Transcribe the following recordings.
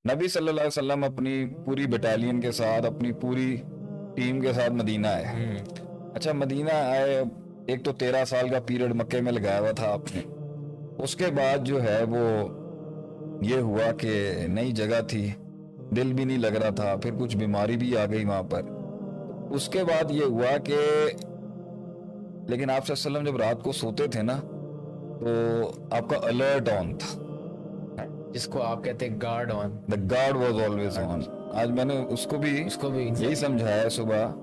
नबी सल्लल्लाहु अलैहि वसल्लम अपनी पूरी बटालियन के साथ, अपनी पूरी टीम के साथ मदीना आए। अच्छा, मदीना आए, एक तो 13 साल का पीरियड मक्के में लगाया हुआ था आपने। उसके बाद जो है वो ये हुआ कि नई जगह थी, दिल भी नहीं लग रहा था, फिर कुछ बीमारी भी आ गई वहां पर। उसके बाद ये हुआ कि लेकिन आप सल्लल्लाहु अलैहि वसल्लम जब रात को सोते थे ना, तो आपका अलर्ट ऑन था, जिसको आप कहते हैं guard on. The guard was always on. आज मैंने उसको भी यही समझाया है सुबह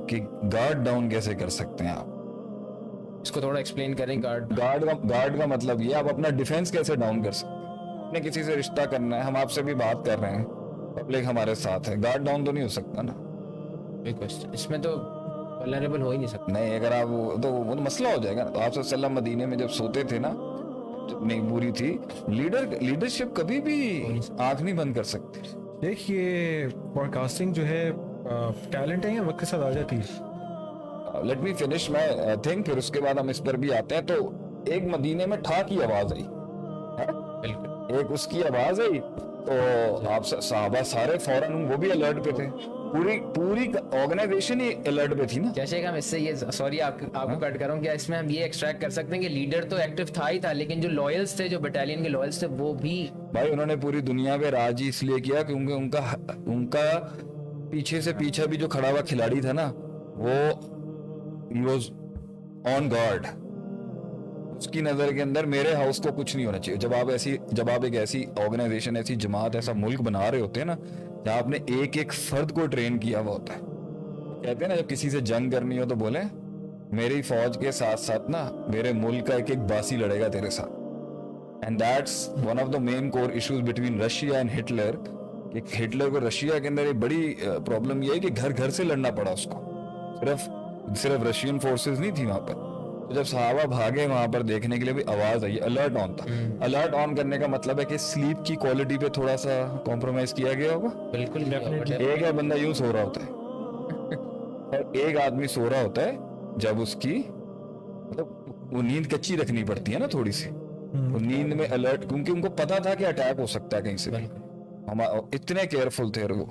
कि गार्ड डाउन कैसे कर सकते हैं आप। इसको थोड़ा एक्सप्लेन करें। गार्ड का मतलब ये, आप अपना डिफेंस कैसे डाउन कर सकते हैं। अपने किसी से रिश्ता करना है, हम आपसे भी बात कर रहे हैं, पब्लिक हमारे साथ है, गार्ड डाउन तो नहीं हो सकता ना। इसमें तो वल्नरेबल हो ही नहीं सकता। नहीं, अगर आप तो वो तो मसला हो जाएगा ना। तो आप सल्लल्लाहु मदीने में जब सोते थे ना, जब नहीं बुरी थी, लीडरशिप कभी भी आंख नहीं बंद कर सकती। देखिए, पॉडकास्टिंग जो है टैलेंट है या वक्त के साथ आ जाती है। Let me finish my thing, फिर उसके बाद हम इस पर भी आते हैं। तो एक मदीने में ठा की आवाज आई, बिल्कुल एक उसकी आवाज आई, तो आप साहबा सारे फौरन वो भी अलर्ट पे थे, पूरी ऑर्गेनाइजेशन ही अलर्ट पे थी ना। जैसे कि हम इससे ये, सॉरी आपको कट कर रहा हूँ, क्या इसमें हम ये एक्सट्रैक्ट कर सकते हैं कि लीडर तो एक्टिव था ही था, लेकिन जो लॉयल्स थे, जो बटालियन के लॉयल्स थे, वो भी भाई उन्होंने पूरी दुनिया पे राज ही इसलिए किया क्योंकि उनका पीछे से पीछे भी जो खड़ा हुआ खिलाड़ी था ना, वो ही वाज ऑन गार्ड। उसकी नजर के अंदर मेरे हाउस को कुछ नहीं होना चाहिए। जब आप एक ऐसी ऑर्गेनाइजेशन, ऐसी जमात, ऐसा मुल्क बना रहे होते हैं ना, जहाँ आपने एक एक फर्द को ट्रेन किया हुआ होता है। कहते हैं ना, जब किसी से जंग करनी हो तो बोले मेरी फौज के साथ साथ ना मेरे मुल्क का एक एक बासी लड़ेगा तेरे साथ। And that's one of the main core issues between Russia and Hitler. Hitler को रशिया के अंदर एक बड़ी प्रॉब्लम यह है कि घर घर से लड़ना पड़ा उसको। सिर्फ रशियन फोर्सेस नहीं थी वहां पर। तो जब सहाबा भागे वहां पर देखने के लिए, भी आवाज आई, अलर्ट ऑन था। अलर्ट ऑन करने का मतलब है कि स्लीप की क्वालिटी पे थोड़ा सा कॉम्प्रोमाइज किया गया होगा। बिल्कुल एक है बंदा यूं सो रहा होता है और एक आदमी सो रहा होता है जब उसकी मतलब वो नींद कच्ची रखनी पड़ती है ना थोड़ी सी। वो नींद में अलर्ट, क्योंकि उनको पता था कि अटैक हो सकता है कहीं से भी। हम इतने केयरफुल थे वो।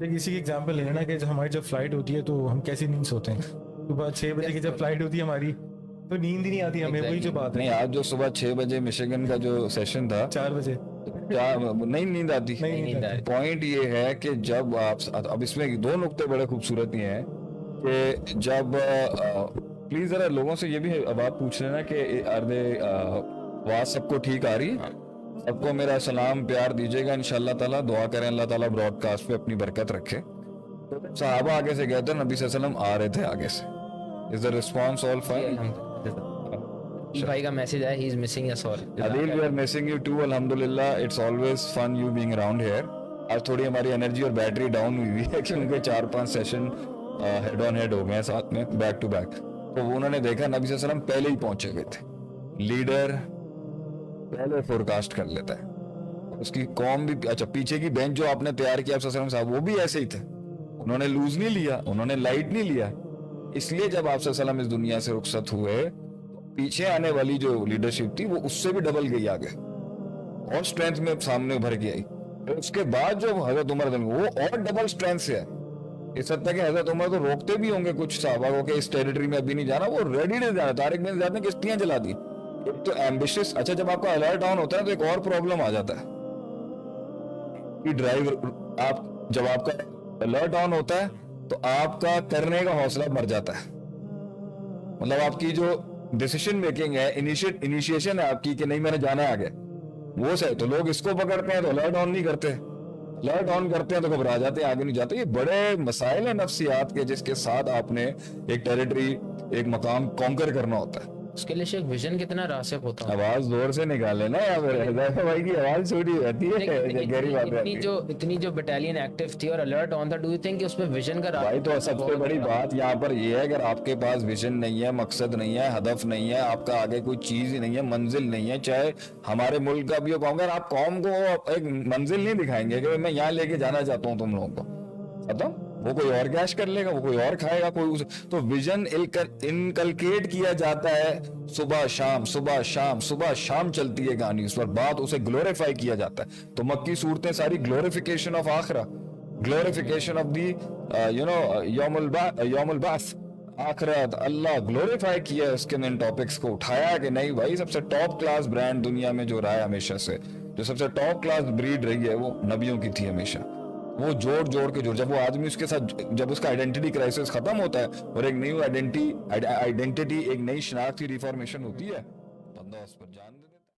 किसी की एग्जांपल लेना ना, कि हमारी जब फ्लाइट होती है तो हम कैसी नींद सोते हैं। सुबह 6 बजे की जब फ्लाइट होती है हमारी, तो नींद ही नहीं आती हमें। वही जो बात है। नहीं, आज जो सुबह 6 बजे मिशिगन का जो सेशन था, 4 बजे नहीं नींद आती। पॉइंट ये है कि जब आप, अब इसमें दो नुक्ते बड़े खूबसूरत ये हैं कि जब प्लीज जरा लोगों से ये भी अब आप पूछ लेना कि आवाज सबको ठीक आ रही है। सबको मेरा सलाम प्यार दीजिएगा इंशाल्लाह ताला। दुआ करें अल्लाह ताला ब्रॉडकास्ट पे अपनी बरकत रखे। सहाबा आगे से कहते हैं, नबी सल्लल्लाहु अलैहि वसल्लम आ रहे थे आगे से। Is the response all fine? भाई का मैसेज है, he is missing us all. Adil, we are missing you too. अल्हम्दुलिल्लाह, it's always fun you being around here. आज थोड़ी हमारी एनर्जी और बैटरी डाउन हुई है क्योंकि 4-5 सेशन हेड ऑन हेड हो गए साथ में, बैक टू बैक। तो उन्होंने देखा नबी सल्लल्लाहु अलैहि वसल्लम पहले ही पहुंचे हुए थे। लीडर पहले फोरकास्ट कर लेता है, उसकी कौम भी। अच्छा, पीछे की बेंच जो आपने तैयार किया सल्लल्लाहु अलैहि वसल्लम साहब, वो भी ऐसे ही थे। उन्होंने लूज नहीं लिया, उन्होंने लाइट नहीं लिया। इसलिए जब आप सल्लल्लाहु अलैहि वसल्लम इस दुनिया से रुखसत हुए, पीछे आने वाली जो लीडरशिप थी वो उससे भी डबल गई आगे और स्ट्रेंथ में सामने उभर के आई। फिर उसके बाद जो हजरत उमर वो और डबल स्ट्रेंथ से है। इस हद तक कि हजरत उमर तो रोकते भी होंगे कुछ सहाबा को कि इस टेरिटरी में अभी नहीं जाना, वो रेडी नहीं जाना। तारिक बिन ज़ियाद ने किश्तियां जला दी। एक तो एम्बिशियस। अच्छा, जब आपका अलर्ट ऑन होता है तो एक और प्रॉब्लम आ जाता है कि ड्राइवर, आप जब आपका अलर्ट ऑन होता है तो आपका करने का हौसला मर जाता है। मतलब आपकी जो डिसीजन मेकिंग है, इनिशिएशन है आपकी कि नहीं मैंने जाना है आगे, वो सही। तो लोग इसको पकड़ते हैं तो अलर्ट ऑन नहीं करते, अलर्ट ऑन करते हैं तो घबरा जाते हैं, आगे नहीं जाते। ये बड़े मसाइल है नफ्सियात के, जिसके साथ आपने एक टेरिटरी, एक मकाम कॉन्कर करना होता है। उसके लिए शेख विजन कितना रासिक होता है। आवाज जोर से निकाले ना, या फिर भाई की आवाज छोटी हो जाती है, गहरी बात है। इतनी जो बटालियन एक्टिव थी और अलर्ट ऑन था, डू यू थिंक उसमें विजन का भाई? तो सबसे बड़ी बात यहाँ पर ये है, अगर आपके पास विजन नहीं है, मकसद नहीं है, हदफ नहीं है, आपका आगे कोई चीज ही नहीं है, मंजिल नहीं है, चाहे हमारे मुल्क का भी हो, अगर आप कौम को एक मंजिल नहीं दिखाएंगे कि मैं यहाँ लेके जाना चाहता हूँ तुम लोगों को, खत्म। वो कोई और कैश कर लेगा, वो कोई और खाएगा, तो विजन इनकलकेट किया जाता है सुबह शाम सुबह शाम सुबह शाम चलती है कहानी, उस पर बात उसे ग्लोरीफाई किया जाता है। तो मक्की सूरतें सारी ग्लोरिफिकेशन ऑफ आखरा, ग्लोरिफिकेशन ऑफ दी यौमुल बास, आखिरत, अल्लाह ग्लोरीफाई किया है उसके इन टॉपिक्स को उठाया कि नहीं भाई सबसे टॉप क्लास ब्रांड दुनिया में जो रहा है हमेशा से, जो सबसे टॉप क्लास ब्रीड रही है वो नबियों की थी हमेशा। वो जोड़ जोड़ के जोड़, जब वो आदमी उसके साथ, जब उसका आइडेंटिटी क्राइसिस खत्म होता है और एक नई आइडेंटिटी एक नई शनाख्ती रिफॉर्मेशन होती है, बंदा उस पर जान